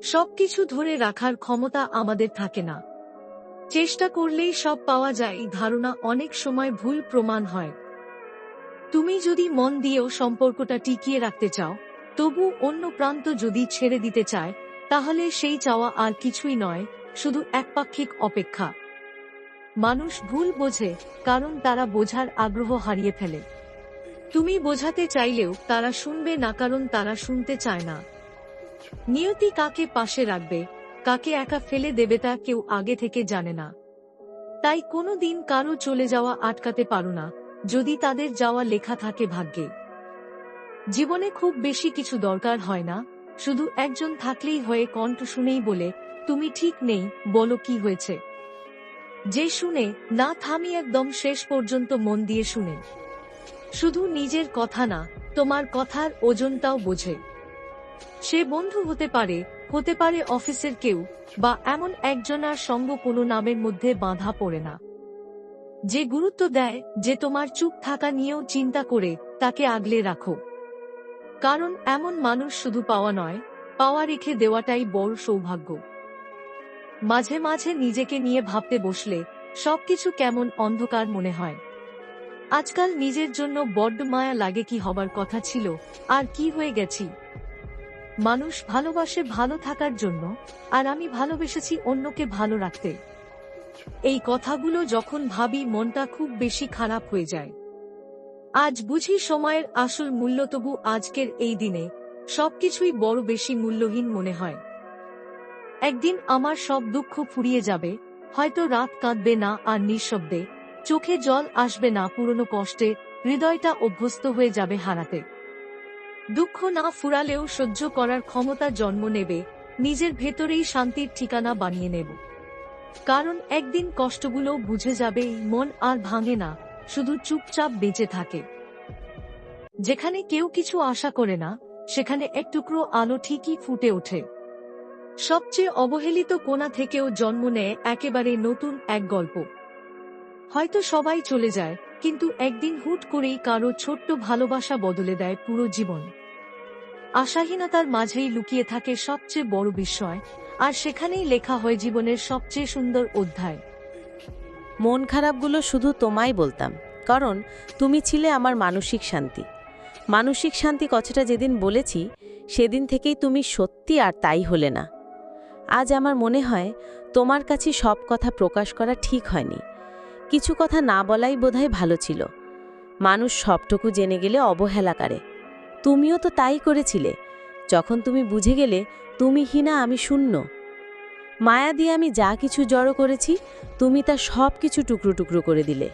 সবকিছু ধরে রাখার ক্ষমতা আমাদের থাকে না। চেষ্টা করলেই সব পাওয়া যায় এই ধারণা অনেক সময় ভুল প্রমাণ হয়। তুমি যদি মন দিয়েও সম্পর্কটা টিকিয়ে রাখতে চাও, তবু অন্য প্রান্ত যদি ছেড়ে দিতে চায়, তাহলে সেই চাওয়া আর কিছুই নয়, শুধু একপাক্ষিক অপেক্ষা। মানুষ ভুল বোঝে কারণ তারা বোঝার আগ্রহ হারিয়ে ফেলে। তুমি বোঝাতে চাইলেও তারা শুনবে না কারণ তারা শুনতে চায় না। নিয়তি কাকে পাশে রাখবে, কাকে একা ফেলে দেবে তা কেউ আগে থেকে জানে না। তাই কোনো দিন কারো চলে যাওয়া আটকাতে পারো না, যদি তাদের যাওয়া লেখা থাকে ভাগ্যে। জীবনে খুব বেশি কিছু দরকার হয় না, শুধু একজন থাকলেই হয়ে কণ্ঠ শুনেই বলে, তুমি ঠিক নেই, বলো কি হয়েছে। যে শুনে না থামি একদম শেষ পর্যন্ত মন দিয়ে শুনে। শুধু নিজের কথা না, তোমার কথার ওজনটাও বোঝে। সে বন্ধু হতে পারে অফিসের কেউ, বা এমন একজনার সঙ্গ কোনো নামের মধ্যে বাঁধা পড়ে না। যে গুরুত্ব দেয়, যে তোমার চুপ থাকা নিয়েও চিন্তা করে, তাকে আগলে রাখো। কারণ এমন মানুষ শুধু পাওয়া নয়, পাওয়া রেখে দেওয়াটাই বড় সৌভাগ্য। মাঝে মাঝে নিজেকে নিয়ে ভাবতে বসলে সবকিছু কেমন অন্ধকার মনে হয়। আজকাল নিজের জন্য বড্ড মায়া লাগে, কি হবার কথা ছিল আর কি হয়ে গেছি। মানুষ ভালোবাসে ভালো থাকার জন্য, আর আমি ভালোবেসেছি অন্যকে ভালো রাখতে। এই কথাগুলো যখন ভাবি মনটা খুব বেশি খারাপ হয়ে যায়। আজ বুঝি সময়ের আসল মূল্য, তবু আজকের এই দিনে সবকিছুই বড় বেশি মূল্যহীন মনে হয়। একদিন আমার সব দুঃখ ফুরিয়ে যাবে, হয়তো রাত কাঁদবে না আর নিঃশব্দে, চোখে জল আসবে না পুরনো কষ্টে, হৃদয়টা অভ্যস্ত হয়ে যাবে হারাতে। দুঃখ না ফুরালেও সহ্য করার ক্ষমতা জন্ম নেবে, নিজের ভেতরেই শান্তির ঠিকানা বানিয়ে নেব। কারণ একদিন কষ্টগুলো বুঝে যাবে, মন আর ভাঙে না, শুধু চুপচাপ বেঁচে থাকে। যেখানে কেউ কিছু আশা করে না, সেখানে এক টুকরো আলো ঠিকই ফুটে ওঠে। সবচেয়ে অবহেলিত কোণা থেকেও জন্ম নেয় একেবারে নতুন এক গল্প। হয়তো সবাই চলে যায়, কিন্তু একদিন হুট করেই কারো ছোট্ট ভালোবাসা বদলে দেয় পুরো জীবন। আশাহীনতার মাঝেই লুকিয়ে থাকে সবচেয়ে বড় বিস্ময়, আর সেখানেই লেখা হয় জীবনের সবচেয়ে সুন্দর অধ্যায়। মন খারাপগুলো শুধু তোমায় বলতাম, কারণ তুমি ছিলে আমার মানসিক শান্তি। মানসিক শান্তি কথাটা যেদিন বলেছি, সেদিন থেকেই তুমি সত্যি আর তাই হলে না। আজ আমার মনে হয় তোমার কাছে সব কথা প্রকাশ করা ঠিক হয়নি। কিছু কথা না বলাই বোধহয় ভালো ছিল। মানুষ সবটুকু জেনে গেলে অবহেলা করে। তুমিও তো তাই করেছিলে। যখন তুমি বুঝে গেলে তুমি হীনা, আমি শূন্য। মায়া দিয়ে আমি যা কিছু জড়ো করেছি, তুমি তা সব কিছু টুকরো টুকরো করে দিলে।